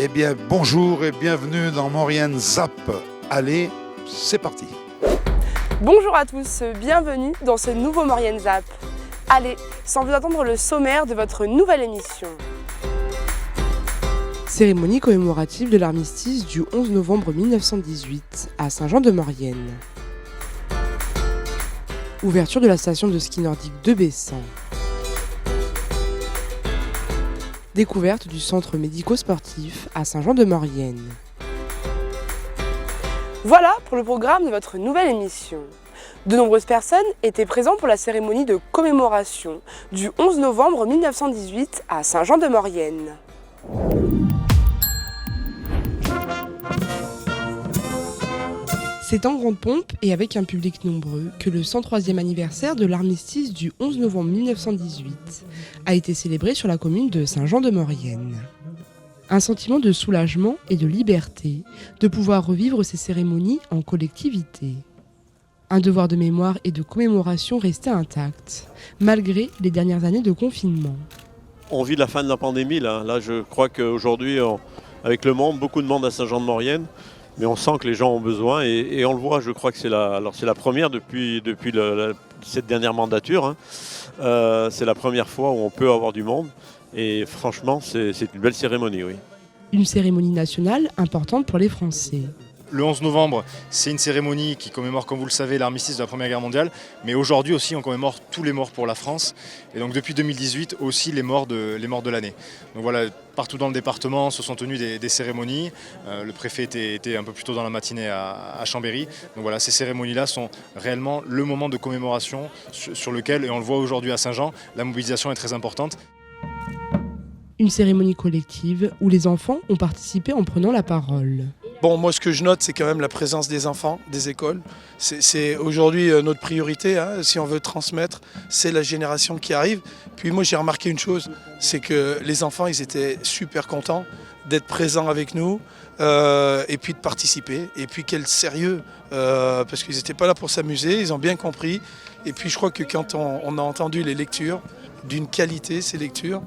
Eh bien, bonjour et bienvenue dans Maurienne Zap. Allez, c'est parti. Bonjour à tous, bienvenue dans ce nouveau Maurienne Zap. Allez, sans vous attendre le sommaire de votre nouvelle émission. Cérémonie commémorative de l'armistice du 11 novembre 1918 à Saint-Jean-de-Maurienne. Ouverture de la station de ski nordique de Bessan. Découverte du centre médico-sportif à Saint-Jean-de-Maurienne. Voilà pour le programme de votre nouvelle émission. De nombreuses personnes étaient présentes pour la cérémonie de commémoration du 11 novembre 1918 à Saint-Jean-de-Maurienne. C'est en grande pompe et avec un public nombreux que le 103e anniversaire de l'armistice du 11 novembre 1918 a été célébré sur la commune de Saint-Jean-de-Maurienne. Un sentiment de soulagement et de liberté de pouvoir revivre ces cérémonies en collectivité. Un devoir de mémoire et de commémoration restait intact, malgré les dernières années de confinement. On vit la fin de la pandémie, là je crois qu'aujourd'hui, avec le monde, beaucoup de monde à Saint-Jean-de-Maurienne, mais on sent que les gens ont besoin et on le voit, je crois que c'est la première depuis cette dernière mandature. Hein. C'est la première fois où on peut avoir du monde et franchement, c'est une belle cérémonie, oui. Une cérémonie nationale importante pour les Français. Le 11 novembre, c'est une cérémonie qui commémore, comme vous le savez, l'armistice de la Première Guerre mondiale. Mais aujourd'hui aussi, on commémore tous les morts pour la France. Et donc depuis 2018, aussi les morts de l'année. Donc voilà, partout dans le département se sont tenues des cérémonies. Le préfet était un peu plus tôt dans la matinée à Chambéry. Donc voilà, ces cérémonies-là sont réellement le moment de commémoration sur lequel, et on le voit aujourd'hui à Saint-Jean, la mobilisation est très importante. Une cérémonie collective où les enfants ont participé en prenant la parole. Bon, moi ce que je note, c'est quand même la présence des enfants, des écoles. C'est aujourd'hui notre priorité, hein, si on veut transmettre, c'est la génération qui arrive. Puis moi j'ai remarqué une chose, c'est que les enfants, ils étaient super contents d'être présents avec nous et puis de participer. Et puis quel sérieux, parce qu'ils n'étaient pas là pour s'amuser, ils ont bien compris. Et puis je crois que quand on a entendu les lectures, d'une qualité ces lectures.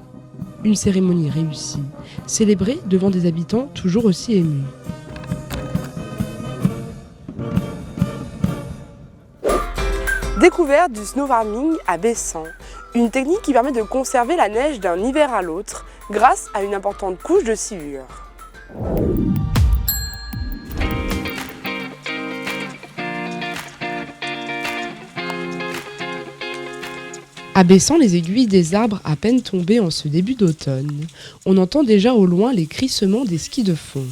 Une cérémonie réussie, célébrée devant des habitants toujours aussi émus. Découverte du snow farming à Bessan, une technique qui permet de conserver la neige d'un hiver à l'autre grâce à une importante couche de sciure. À Bessan, les aiguilles des arbres à peine tombées en ce début d'automne, on entend déjà au loin les crissements des skis de fond.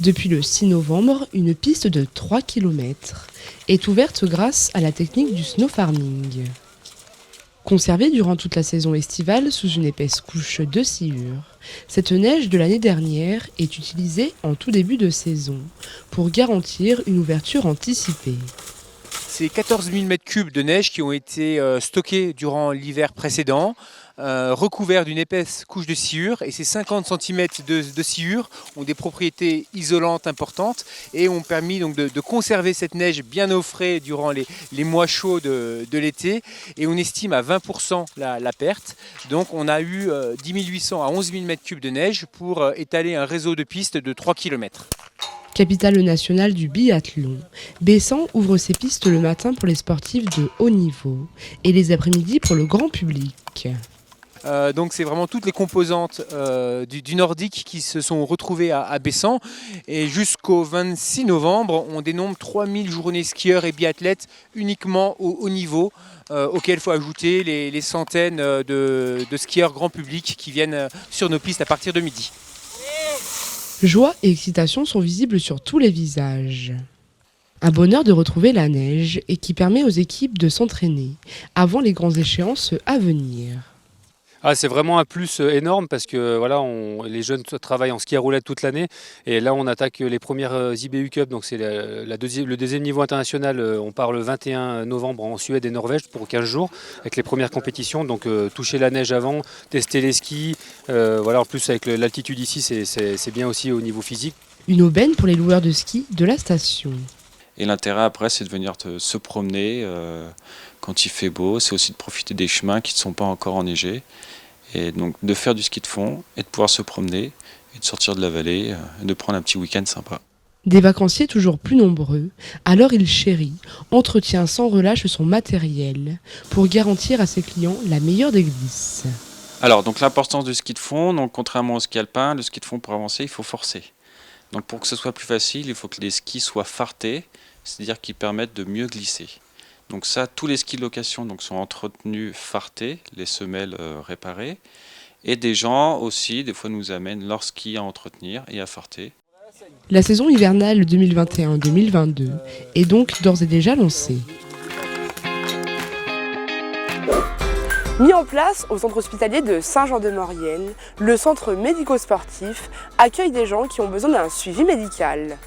Depuis le 6 novembre, une piste de 3 km est ouverte grâce à la technique du snow farming. Conservée durant toute la saison estivale sous une épaisse couche de sciure, cette neige de l'année dernière est utilisée en tout début de saison pour garantir une ouverture anticipée. C'est 14 000 m3 de neige qui ont été stockés durant l'hiver précédent, recouverts d'une épaisse couche de sciure, et ces 50 cm de sciure ont des propriétés isolantes importantes et ont permis donc de conserver cette neige bien au frais durant les mois chauds de l'été, et on estime à 20% la perte. Donc on a eu 10 800 à 11 000 m3 de neige pour étaler un réseau de pistes de 3 km. Capitale nationale du biathlon, Bessan ouvre ses pistes le matin pour les sportifs de haut niveau et les après-midi pour le grand public. Donc c'est vraiment toutes les composantes du nordique qui se sont retrouvées à Bessan, et jusqu'au 26 novembre on dénombre 3000 journées skieurs et biathlètes uniquement au haut niveau, auxquels il faut ajouter les centaines de skieurs grand public qui viennent sur nos pistes à partir de midi. Joie et excitation sont visibles sur tous les visages. Un bonheur de retrouver la neige et qui permet aux équipes de s'entraîner avant les grandes échéances à venir. C'est vraiment un plus énorme parce que voilà, les jeunes travaillent en ski à roulette toute l'année, et là on attaque les premières IBU Cup, donc c'est le deuxième niveau international. On part le 21 novembre en Suède et Norvège pour 15 jours avec les premières compétitions, donc toucher la neige avant, tester les skis, voilà, en plus avec l'altitude ici c'est bien aussi au niveau physique. Une aubaine pour les loueurs de ski de la station. Et l'intérêt après, c'est de venir se promener quand il fait beau. C'est aussi de profiter des chemins qui ne sont pas encore enneigés. Et donc de faire du ski de fond et de pouvoir se promener et de sortir de la vallée et de prendre un petit week-end sympa. Des vacanciers toujours plus nombreux, alors il chérit, entretient sans relâche son matériel pour garantir à ses clients la meilleure des glisses. Alors, donc l'importance du ski de fond, donc contrairement au ski alpin, le ski de fond pour avancer, il faut forcer. Donc pour que ce soit plus facile, il faut que les skis soient fartés, c'est-à-dire qu'ils permettent de mieux glisser. Donc ça, tous les skis de location donc, sont entretenus fartés, les semelles réparées. Et des gens aussi, des fois, nous amènent leurs skis à entretenir et à farter. La saison hivernale 2021-2022 est donc d'ores et déjà lancée. Mis en place au centre hospitalier de Saint-Jean-de-Maurienne, le centre médico-sportif accueille des gens qui ont besoin d'un suivi médical.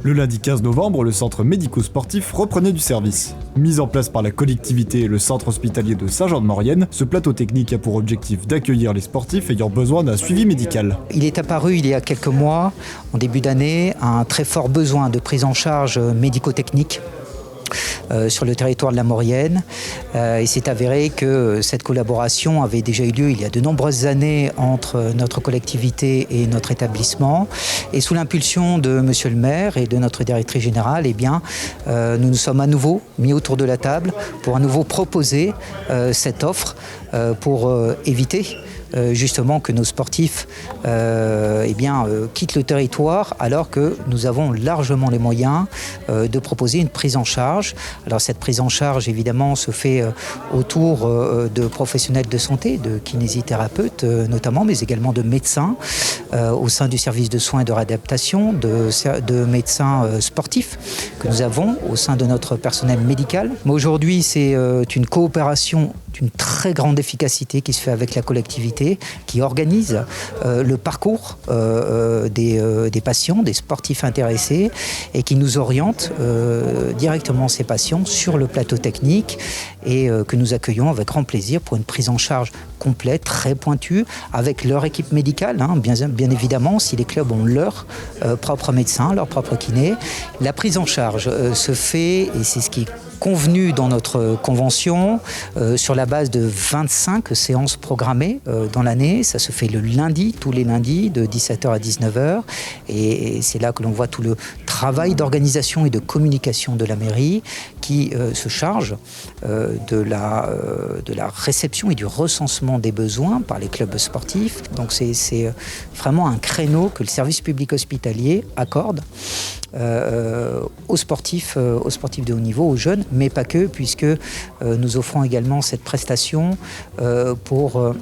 Le lundi 15 novembre, le centre médico-sportif reprenait du service. Mis en place par la collectivité et le centre hospitalier de Saint-Jean-de-Maurienne, ce plateau technique a pour objectif d'accueillir les sportifs ayant besoin d'un suivi médical. Il est apparu il y a quelques mois, en début d'année, un très fort besoin de prise en charge médico-technique sur le territoire de la Maurienne. Il s'est avéré que cette collaboration avait déjà eu lieu il y a de nombreuses années entre notre collectivité et notre établissement. Et sous l'impulsion de Monsieur le maire et de notre directrice générale, eh bien, nous nous sommes à nouveau mis autour de la table pour à nouveau proposer cette offre pour éviter justement que nos sportifs quittent le territoire alors que nous avons largement les moyens de proposer une prise en charge. Alors cette prise en charge évidemment se fait autour de professionnels de santé, de kinésithérapeutes notamment, mais également de médecins au sein du service de soins et de réadaptation, de médecins sportifs que nous avons au sein de notre personnel médical. Mais aujourd'hui c'est une coopération d'une très grande efficacité qui se fait avec la collectivité, qui organise le parcours des patients, des sportifs intéressés et qui nous oriente directement ces patients sur le plateau technique et que nous accueillons avec grand plaisir pour une prise en charge complète, très pointue, avec leur équipe médicale, bien évidemment, si les clubs ont leur propre médecin, leur propre kiné. La prise en charge se fait, et c'est ce qui est convenu dans notre convention, sur la base de 25 séances programmées dans l'année. Ça se fait le lundi, tous les lundis, de 17h à 19h. Et c'est là que l'on voit tout le travail d'organisation et de communication de la mairie qui se charge de la réception et du recensement des besoins par les clubs sportifs. Donc c'est vraiment un créneau que le service public hospitalier accorde aux sportifs de haut niveau, aux jeunes, mais pas que, puisque nous offrons également cette prestation pour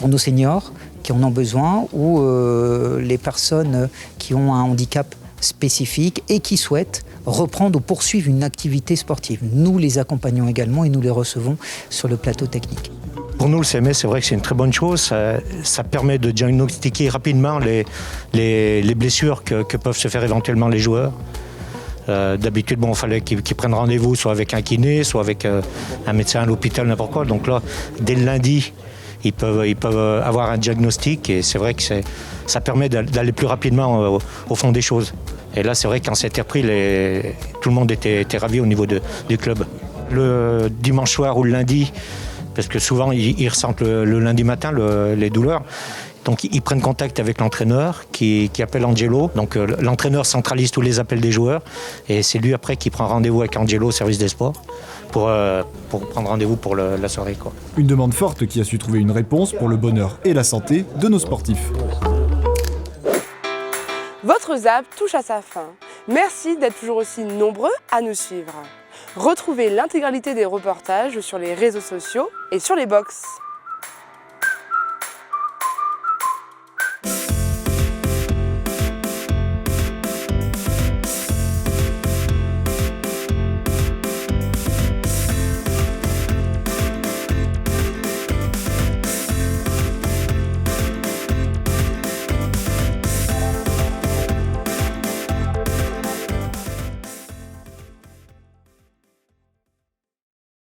nos seniors qui en ont besoin ou les personnes qui ont un handicap spécifique et qui souhaitent reprendre ou poursuivre une activité sportive. Nous les accompagnons également et nous les recevons sur le plateau technique. Pour nous, le CMS, c'est vrai que c'est une très bonne chose. Ça permet de diagnostiquer rapidement les blessures que peuvent se faire éventuellement les joueurs. D'habitude, il fallait qu'ils prennent rendez-vous soit avec un kiné, soit avec un médecin à l'hôpital, n'importe quoi. Donc là, dès le lundi, ils peuvent avoir un diagnostic et c'est vrai que ça permet d'aller plus rapidement au fond des choses. Et là, c'est vrai que quand c'était repris, tout le monde était ravi au niveau du club. Le dimanche soir ou le lundi, parce que souvent ils ressentent le lundi matin les douleurs. Donc ils prennent contact avec l'entraîneur qui appelle Angelo. Donc l'entraîneur centralise tous les appels des joueurs et c'est lui après qui prend rendez-vous avec Angelo au service des sports pour prendre rendez-vous pour la soirée, quoi. Une demande forte qui a su trouver une réponse pour le bonheur et la santé de nos sportifs. Votre ZAP touche à sa fin. Merci d'être toujours aussi nombreux à nous suivre. Retrouvez l'intégralité des reportages sur les réseaux sociaux et sur les box.